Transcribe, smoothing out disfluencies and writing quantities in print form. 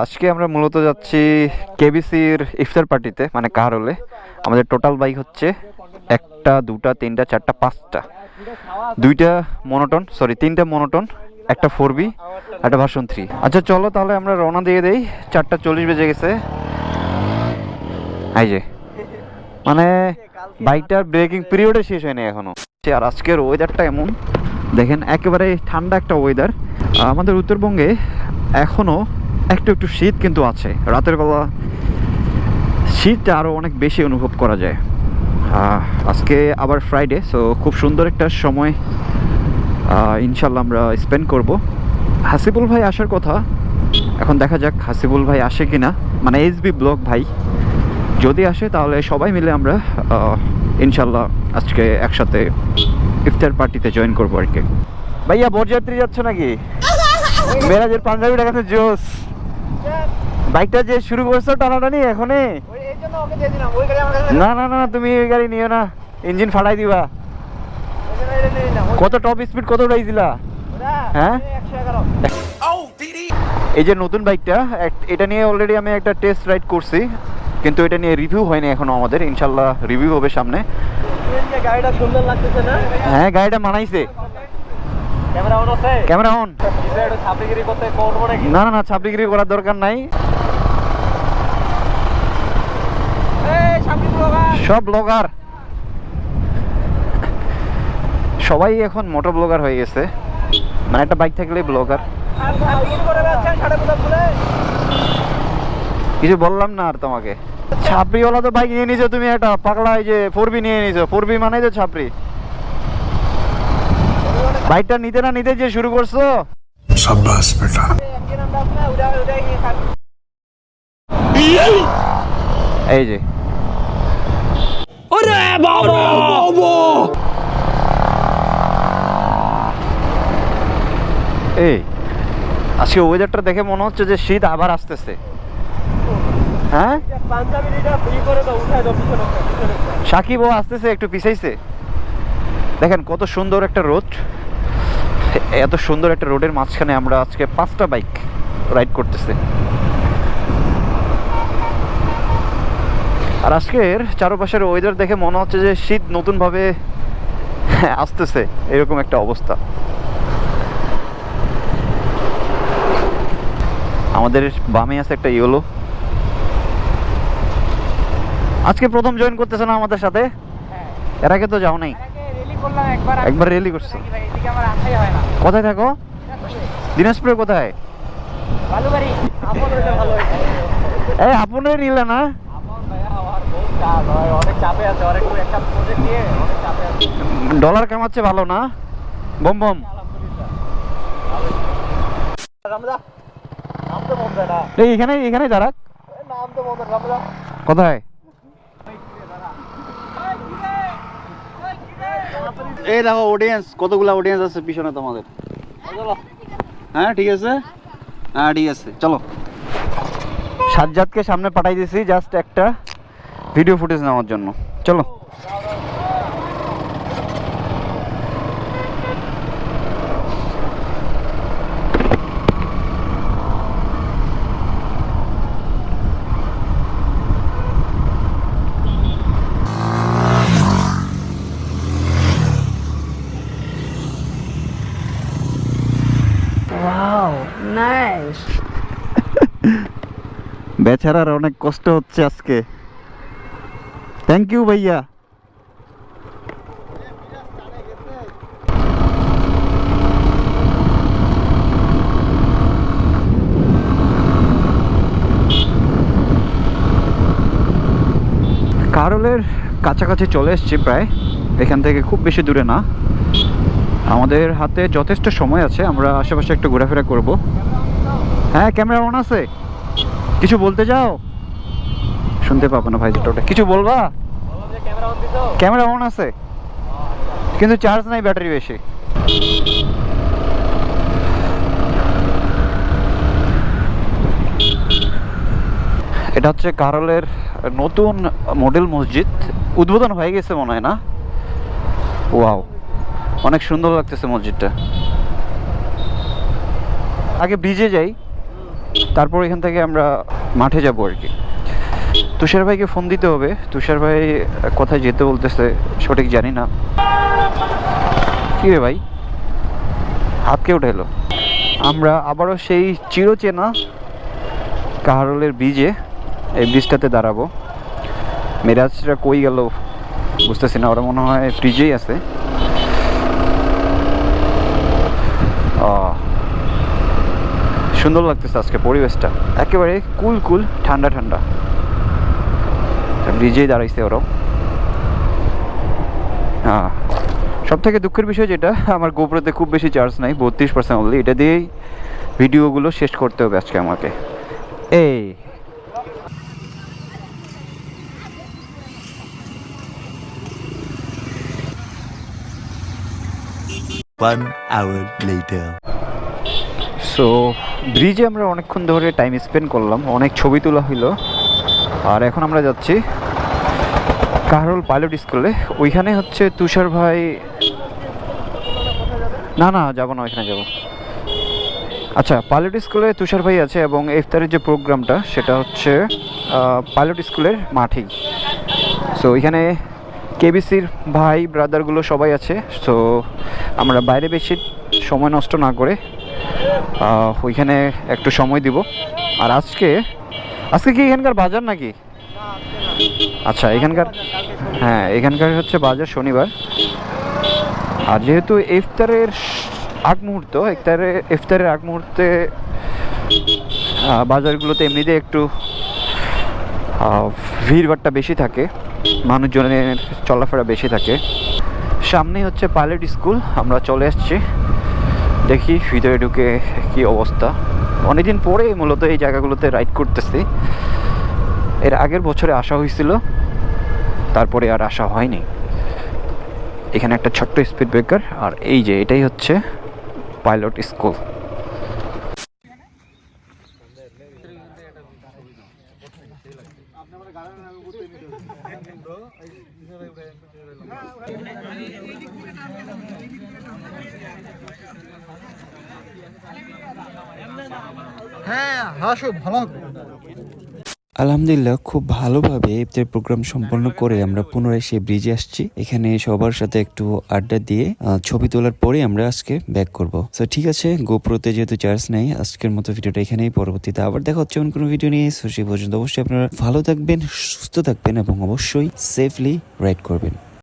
আজকে আমরা মূলত যাচ্ছি কেবিসির ইফতার পার্টিতে, মানে কারলে। আমাদের টোটাল বাইক হচ্ছে একটা, দুটা, তিনটা, চারটা, পাঁচটা। তিনটা মনোটন, একটা 4B, একটা ভার্সন 3। আচ্ছা চলো তাহলে আমরা রওনা দিয়ে দেই। 4:40 বেজে গেছে। এই যে মানে বাইকটার ব্রেকিং পিরিয়ডে শেষ হয়নি এখনো। আর আজকের ওয়েদারটা এমন দেখেন, একেবারে ঠান্ডা একটা ওয়েদার। আমাদের উত্তরবঙ্গে এখনো একটু একটু শীত কিন্তু আছে। রাতের বেলা শীতটা আরও অনেক বেশি অনুভব করা যায়। আজকে আবার ফ্রাইডে, সো খুব সুন্দর একটা সময় ইনশাল্লাহ আমরা স্পেন্ড করব। হাসিবুল ভাই আসার কথা, এখন দেখা যাক হাসিবুল ভাই আসে কিনা, মানে SB ব্লগ ভাই যদি আসে তাহলে সবাই মিলে আমরা ইনশাল্লাহ আজকে একসাথে ইফতার পার্টিতে জয়েন করবো আর কি। ভাইয়া বরযাত্রী যাচ্ছে নাকি? মেরাজের পাঞ্জাবিটা কাছে জোস। বাইকটা যে শুরু করছো টানাটানি এখনই? না না না, তুমি ওই গাড়ি নিও না, ইঞ্জিন ফাটাই দিবা। কত টপ স্পিড কত উঠাইছিলা? হ্যাঁ, এই যে নতুন বাইকটা, এটা নিয়ে অলরেডি আমি একটা টেস্ট রাইড করছি, কিন্তু এটা নিয়ে রিভিউ হয়নি এখনো আমাদের। ইনশাল্লাহ রিভিউ হবে সামনে। গাড়িটা সুন্দর লাগতেছে না? হ্যাঁ, গাড়িটা মানাইছে। ক্যামেরা অন আছে? Camera on. এটা ছাপড়িগিরি করতে করব নাকি? না না না, ছাপড়িগিরি করার দরকার নাই। এই ছাপড়ি ব্লগার, সব ব্লগার, সবাই এখন মোটর ব্লগার হয়ে গেছে, মানে একটা বাইক থাকলেই ব্লগার। আর ছাপড়িগিরি করে যাচ্ছেন সাড়ে কোথা বলে? কিছু বললাম না আর তোমাকে। ছাপড়িওয়ালা তো বাইক নিয়ে নিছো তুমি, একটা পাগলা। এই যে 4B নিয়ে নিছো, 4B মানে তো ছাপড়ি। বাইকটা নিতে না নিতে যে শুরু করছো। शाबाश बेटा। একজন আমরা না উড়াই নিয়ে খান। এই যে ওরে বাবা বাবা, এই আজকে ওয়েদারটা দেখে মনে হচ্ছে যে শীত আবার আসতেছে। হ্যাঁ, পাঞ্জাবি এটা ফ্রি করে দাও, উঠাই দাও পিছনে পিছনে। সাকিব ও আসতেছে, একটু পিছাইছে। দেখেন কত সুন্দর একটা রোড, এত সুন্দর একটা রোডের মাঝখানে আমরা আজকে 5টা বাইক রাইড করতেছে। আর আজকের চারপাশের ওয়েদার দেখে মনে হচ্ছে যে শীত নতুনভাবে আসতেছে, এরকম একটা অবস্থা। আমাদের বামে আছে একটা ইয়েলো। আজকে প্রথম জয়েন করতেছে না আমাদের সাথে? এর আগে তো যাও নাই? রেলি করলাম একবার রেলি করছো? এদিকে আমার আশাই হয় না। কোথায় থাকো? দিনাজপুরে কোথায়? বালুবাড়ি। আপন হইলে ভালো হইতো। এই আপনে নিলে না? আপন ভাইয়া আমার বহুত চাপ হয়, অনেক চাপে আছে, অনেক একটা প্রজেক্ট নিয়ে অনেক চাপে আছে। ডলার কামাচ্ছে ভালো না? বম বম। আলহামদুলিল্লাহ। রামদা নাম তো মনে না। এই এখানে এখানে দাঁড়াক। নাম তো মনে রামদা। কোথায়? এই দেখো অডিয়েন্স, কতগুলা অডিয়েন্স আছে পিছনে তোমাদের। হ্যাঁ ঠিক আছে, হ্যাঁ ঠিক আছে, চলো। সাজ্জাদকে সামনে পাঠাই দিয়েছি জাস্ট একটা ভিডিও ফুটেজ নেওয়ার জন্য। চলো। Wow, nice. বেচারার অনেক কষ্ট হচ্ছে আজকে। থ্যাংক ইউ ভাইয়া। কারলের কাছাকাছি চলে এসেছি প্রায়, এখান থেকে খুব বেশি দূরে না। আমাদের হাতে যথেষ্ট সময় আছে, আমরা আশেপাশে একটু ঘোরাফেরা করব। হ্যাঁ, ক্যামেরা অন আছে। কিছু বলতে যাও? শুনতে পাবো না ভাই, যেটা কিছু বলবা? বললাম যে ক্যামেরা অন দিছো? ক্যামেরা অন আছে কিন্তু চার্জ নাই, ব্যাটারি বেশি। এটা হচ্ছে কারলের নতুন মডেল মসজিদ, উদ্বোধন হয়ে গেছে মনে হয় না? ওয়াও, অনেক সুন্দর লাগতেছে মসজিদটা। আগে ব্রিজে যাই, তারপর এখান থেকে আমরা মাঠে যাব আর কি। তুষার ভাইকে ফোন দিতে হবে, তুষার ভাই কোথায় যেতে বলতেছে সঠিক জানি না। কী রে ভাই, হাত কে উঠে এলো? আমরা আবারও সেই চিরচেনা কাহারোলের ব্রিজে, এই ব্রিজটাতে দাঁড়াবো। মেরাজরা কই গেল বুঝতেছি না, ওরা মনে হয় ব্রিজেই আছে। সুন্দর লাগতেছে আজকে পরিবেশটা, একেবারে কুল কুল ঠান্ডা ঠান্ডা। ব্রিজেই দাঁড়াইছে ওরাও। হ্যাঁ, সব থেকে দুঃখের বিষয় যেটা, আমার গোপ্রোতে খুব বেশি চার্জ নাই, 32% অনলি। এটা দিয়েই ভিডিওগুলো শেষ করতে হবে আজকে আমাকে। এই 1 hour later. সো ব্রিজে আমরা অনেকক্ষণ ধরে টাইম স্পেন্ড করলাম, অনেক ছবি তোলা হইলো। আর এখন আমরা যাচ্ছি কাহারোল পাইলট স্কুলে। ওইখানে হচ্ছে তুষার ভাই, না না যাবো না, ওইখানে যাবো। আচ্ছা, পাইলট স্কুলে তুষার ভাই আছে এবং ইফতারের যে প্রোগ্রামটা সেটা হচ্ছে পাইলট স্কুলের মাঠেই। সো ওইখানে কেবিসির ভাই ব্রাদারগুলো সবাই আছে। সো আমরা বাইরে বেশি সময় নষ্ট না করে ওইখানে একটু সময় দিব। আর আজকে কি এখানকার বাজার নাকি? আচ্ছা, এখানকার, হ্যাঁ এখানকার হচ্ছে বাজার শনিবার। আর যেহেতু ইফতারের আগ মুহূর্ত, ইফতারের আগ মুহূর্তে বাজারগুলোতে এমনিতে একটু ভিড়ভাট্টা বেশি থাকে, মানুষজনের চলাফেরা বেশি থাকে। সামনেই হচ্ছে পাইলট স্কুল, আমরা চলে আসছি। দেখি ভিতরে ঢুকে কি অবস্থা। অনেকদিন পরে মূলত এই জায়গাগুলোতে রাইড করতেছি। এর আগের বছরে আসা হয়েছিল, তারপরে আর আসা হয়নি। এখানে একটা ছোট্ট স্পিড ব্রেকার, আর এই যে এটাই হচ্ছে পাইলট স্কুল। আলহামদুলিল্লাহ, খুব ভালোভাবে ইফতার প্রোগ্রাম সম্পন্ন করে আমরা পুনরায় সেই ব্রিজে আসছি। এখানে সবার সাথে একটু আড্ডা দিয়ে ছবি তোলার পরে আমরা আজকে ব্যাক করব। তো ঠিক আছে, গোপ্রোতে যেহেতু চার্জ নেই, আজকের মতো ভিডিওটা এখানেই। পরবর্তীতে আবার দেখা হচ্ছে অন্য কোনো ভিডিও নিয়ে। সো সেই পর্যন্ত অবশ্যই আপনারা ভালো থাকবেন, সুস্থ থাকবেন এবং অবশ্যই সেফলি রাইড করবেন।